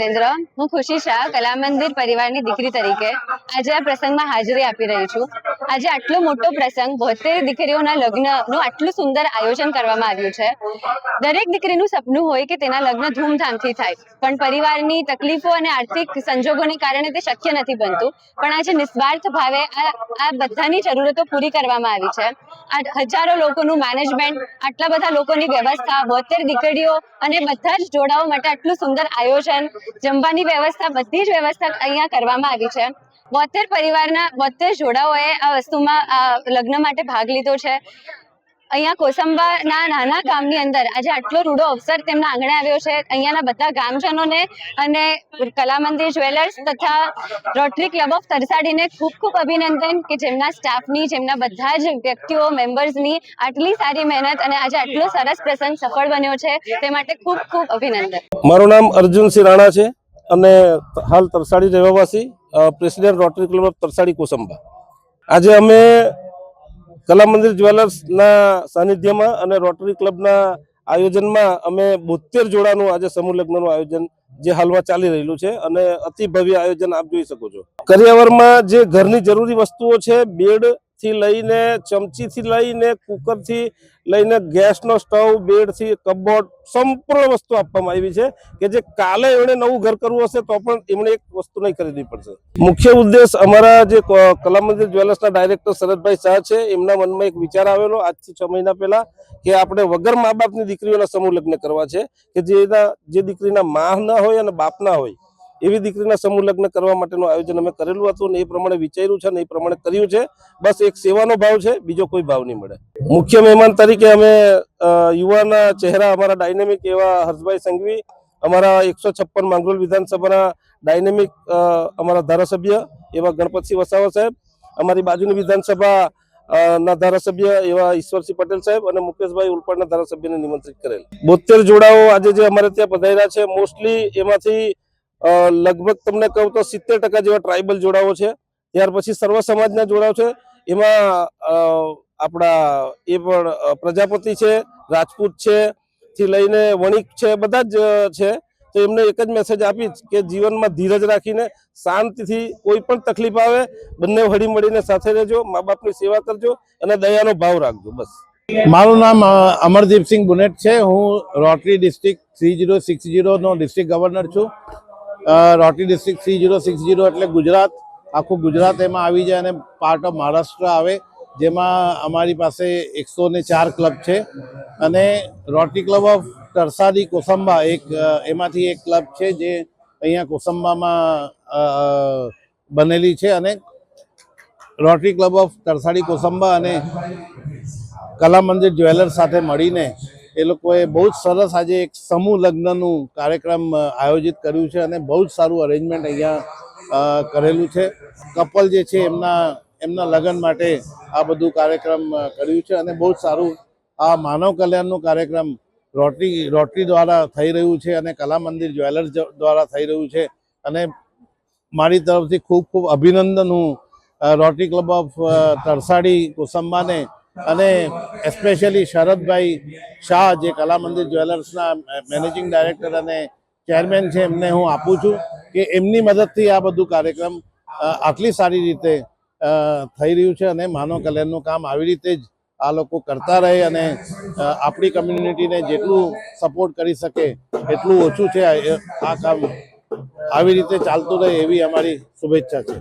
શૈલેન્દ્ર, હું ખુશી શાહ કલા મંદિર પરિવારની દીકરી તરીકે આજે આ પ્રસંગમાં હાજરી આપી રહી છું। આજે આટલો મોટો પ્રસંગ 72 દીકરીઓના લગ્નનું આટલું સુંદર આયોજન કરવામાં આવ્યું છે। દરેક દીકરીનું સપનું હોય કે તેના લગ્ન ધૂમધામથી થાય, પણ પરિવારની તકલીફો અને આર્થિક સંજોગોને કારણે તે શક્ય નથી બનતું। પણ આજે નિસ્વાર્થ ભાવે આ બધાની જરૂરતો પૂરી કરવામાં આવી છે। આ હજારો લોકોનું મેનેજમેન્ટ, આટલા બધા લોકોની વ્યવસ્થા, 72 દીકરીઓ અને બધા જ જોડાઓ માટે આટલું સુંદર આયોજન, જમવાની વ્યવસ્થા, બધી જ વ્યવસ્થા અહીંયા કરવામાં આવી છે। 72 પરિવારના 72 જોડાઓએ આ વસ્તુમાં લગ્ન માટે ભાગ લીધો છે। અહીંયા કોસંબાના નાના ગામની અંદર આજે આટલો રૂડો અવસર તેમના આંગણે આવ્યો છે। અહીંયાના બધા ગામજનોને અને કલા મંદિર જ્વેલર્સ તથા રોટરી ક્લબ ઓફ તરસાડીને ખૂબ ખૂબ અભિનંદન કે જેમના સ્ટાફની, જેમના બધા જ વ્યક્તિઓ, મેમ્બર્સની આટલી સારી મહેનત અને આજે આટલો સરસ પ્રસંગ સફળ બન્યો છે તે માટે ખૂબ ખૂબ અભિનંદન। મારું નામ અર્જુનસિંહ રાણા છે અને હાલ તરસાડી રહેવાસી, president rotary club of Tarsadi Kosamba. આજે અમે કલા મંદિર જ્વેલર્સના સાનિધ્યમાં અને રોટરી ક્લબના આયોજનમાં અમે 72 જોડાનું આજે સમૂહ લગ્નનું આયોજન જે હાલમાં ચાલી રહેલું છે અને અતિ ભવ્ય આયોજન આપ જોઈ શકો છો। કરિયાવરમાં જે ઘરની જરૂરી વસ્તુઓ છે, બેડ થી લઈને ચમચીથી લઈને કુકરથી લઈને ગેસનો સ્ટવ, બેડથી કબોર્ડ, સંપૂર્ણ વસ્તુ આપવામાં આવી છે કે જે કાલે એમણે નવું ઘર કરવું હશે તો પણ એમણે એક વસ્તુ નહીં ખરીદવી પડશે। મુખ્ય ઉદ્દેશ અમારા જે કલા મંદિર જ્વેલર્સના ડાયરેક્ટર શરદભાઈ શાહ છે, એમના મનમાં એક વિચાર આવેલો આજથી 6 મહિના પહેલા કે આપણે વગર મા બાપની દીકરીઓના સમૂહ લગ્ન કરવા છે કે જે દીકરીના મા ના હોય અને બાપ ના હોય એવી દીકરીના સમૂહ લગ્ન કરવા માટેનું આયોજન અમે કરેલું હતું ને એ પ્રમાણે વિચાર્યું છે ને એ પ્રમાણે કર્યું છે। બસ એક સેવાનો ભાવ છે, બીજો કોઈ ભાવ નહીં મળે। મુખ્ય મહેમાન તરીકે અમે યુવાના ચહેરા અમારા ડાયનેમિક એવા હર્ષભાઈ સંઘવી, અમારા 156 માંગરોળ વિધાનસભાના ડાયનેમિક અમારા ધારાસભ્ય એવા ગણપતસિંહ વસાવા સાહેબ, અમારી બાજુની વિધાનસભા ના ધારાસભ્ય એવા ઈશ્વરસિંહ પટેલ સાહેબ અને મુકેશભાઈ ઉલપાડના ધારાસભ્યને નિમંત્રિત કરેલ। 72 જોડાઓ આજે જે અમારે ત્યાં પધાર્યા છે, મોસ્ટલી એમાંથી લગભગ તમને કહું તો 70% જેવા ટ્રાઇબલ જોડાઓ છે। ત્યાર પછી સર્વ સમાજના જોડાઓ છે, એમાં આપણા એ પણ પ્રજાપતિ છે, રાજપૂત છે થી લઈને વણિક છે, બધા જ છે। તો એમને એક જ મેસેજ આપીશ કે જીવનમાં ધીરજ રાખીને શાંતિથી કોઈ પણ તકલીફ આવે બંને હળી મળીને સાથે રહેજો, મા બાપની સેવા કરજો અને દયાનો ભાવ રાખજો। બસ। મારું નામ અમરદીપસિંહ બુનેટ છે। હું રોટરી ડિસ્ટ્રિક્ટ 3060 નો ડિસ્ટ્રિક્ટ ગવર્નર છું। રોટરી ડિસ્ટ્રિક્ટ 3060 એટલે ગુજરાત, આખું ગુજરાત એમાં આવી જાય અને પાર્ટ ઓફ મહારાષ્ટ્ર આવે, જેમાં અમારી પાસે 104 ક્લબ છે અને rotary club of Tarsadi Kosamba એમાંથી એક ક્લબ છે જે અહીંયા કોસંબામાં બનેલી છે અને rotary club of Tarsadi Kosamba અને કલા મંદિર જ્વેલર્સ સાથે મળીને એ લોકોએ બહુ જ સરસ આજે એક સમૂહ લગ્નનું કાર્યક્રમ આયોજિત કર્યું છે અને બહુ જ સારું અરેન્જમેન્ટ અહીંયા કરેલું છે। કપલ જે છે એમના લગ્ન માટે આ બધું કાર્યક્રમ કર્યું છે અને બહુ જ સારું આ માનવ કલ્યાણનું કાર્યક્રમ રોટરી દ્વારા થઈ રહ્યું છે અને કલા મંદિર જ્વેલર્સ દ્વારા થઈ રહ્યું છે અને મારી તરફથી ખૂબ ખૂબ અભિનંદન હું રોટરી ક્લબ ઓફ તરસાડી કોસંબાને અને એસ્પેશિયલી શરદભાઈ શાહ જે કલા મંદિર જ્વેલર્સના મેનેજિંગ ડાયરેક્ટર અને ચેરમેન છે એમને હું આપું છું કે એમની મદદથી આ બધું કાર્યક્રમ આટલી સારી રીતે થઈ રહ્યું છે અને માનવ કલ્યાણનું કામ આવી રીતે જ આ લોકો કરતા રહે અને આપણી કમ્યુનિટીને જેટલું સપોર્ટ કરી શકે એટલું ઓછું છે। આ કામ આવી રીતે ચાલતું રહે એવી અમારી શુભેચ્છા છે।